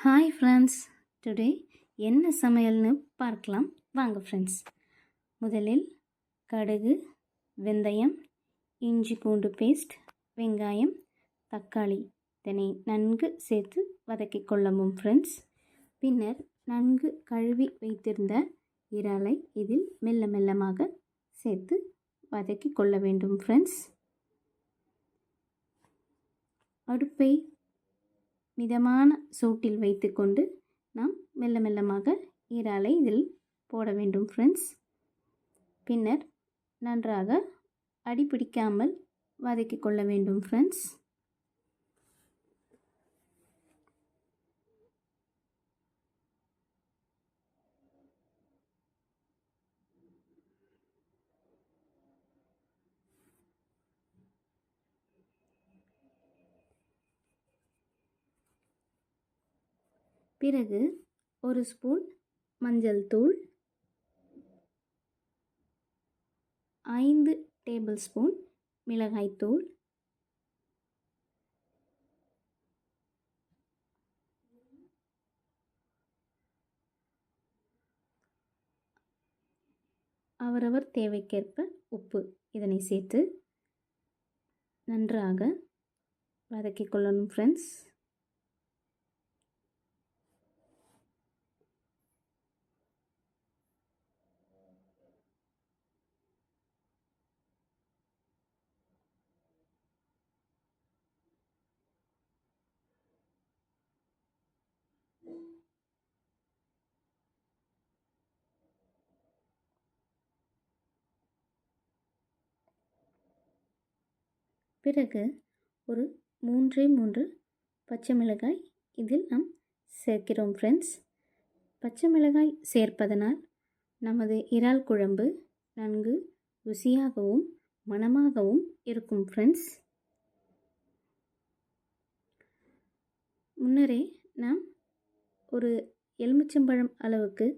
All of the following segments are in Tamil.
ஹாய் ஃப்ரெண்ட்ஸ், டுடே என்ன சமையல்னு பார்க்கலாம் வாங்க ஃப்ரெண்ட்ஸ். முதலில் கடுகு, வெந்தயம், இஞ்சி பூண்டு பேஸ்ட், வெங்காயம், தக்காளி இதனை நன்கு சேர்த்து வதக்கி கொள்ளவும் ஃப்ரெண்ட்ஸ். பின்னர் நன்கு கழுவி வைத்திருந்த இறாலை இதில் மெல்ல மெல்லமாக சேர்த்து வதக்கி கொள்ள வேண்டும் ஃப்ரெண்ட்ஸ். அடுப்பை மிதமான சூட்டில் வைத்துக்கொண்டு நாம் மெல்ல மெல்லமாக இறாலை இதில் போட வேண்டும் ஃப்ரெண்ட்ஸ். பின்னர் நன்றாக அடிப்பிடிக்காமல் வதக்கி கொள்ள வேண்டும் ஃப்ரெண்ட்ஸ். பிறகு ஒரு ஸ்பூன் மஞ்சள் தூள், 5 டேபிள் ஸ்பூன் மிளகாய்த்தூள், அவரவர் தேவைக்கேற்ப உப்பு இதனை சேர்த்து நன்றாக வதக்கிக் கொள்ளணும் ஃப்ரெண்ட்ஸ். பிறகு ஒரு 3 பச்சை மிளகாய் இதில் நாம் சேர்க்கிறோம் ஃப்ரெண்ட்ஸ். பச்சை மிளகாய் சேர்ப்பதனால் நமது இறால் குழம்பு நன்கு ருசியாகவும் மணமாகவும் இருக்கும் ஃப்ரெண்ட்ஸ். முன்னரே நாம் ஒரு எலுமிச்சம்பழம் அளவுக்கு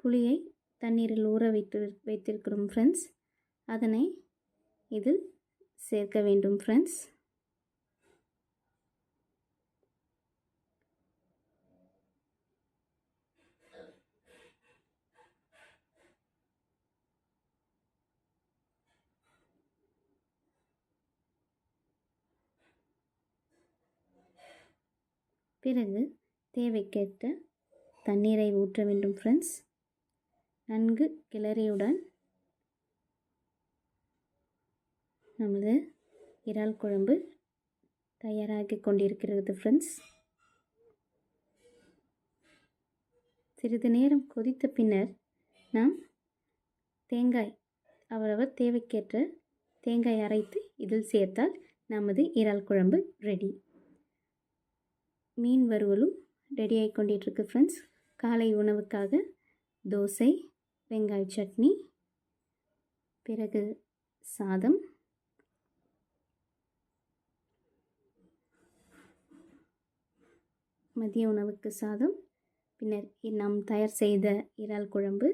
புளியை தண்ணீரில் ஊற வைத்திருக்கிறோம் ஃப்ரெண்ட்ஸ். அதனை இதில் சேர்க்க வேண்டும் ஃப்ரெண்ட்ஸ். பிறகு தேவைக்கேற்ற தண்ணீரை ஊற்ற வேண்டும் ஃப்ரெண்ட்ஸ். நன்கு கிளறியுடன் நமது இறால் குழம்பு தயாராகி கொண்டிருக்கிறது ஃப்ரெண்ட்ஸ். சிறிது நேரம் கொதித்த பின்னர் நாம் தேங்காய் அவரவர் தேவைக்கேற்ற தேங்காய் அரைத்து இதில் சேர்த்தால் நமது இறால் குழம்பு ரெடி. மீன் வறுவலும் ரெடி ஆகி கொண்டிருக்கு ஃப்ரெண்ட்ஸ். காலை உணவுக்காக தோசை, வெங்காய சட்னி, பிறகு சாதம், மதிய உணவுக்கு சாதம், பின்னர் நாம் தயார் செய்த இறால் குழம்பு,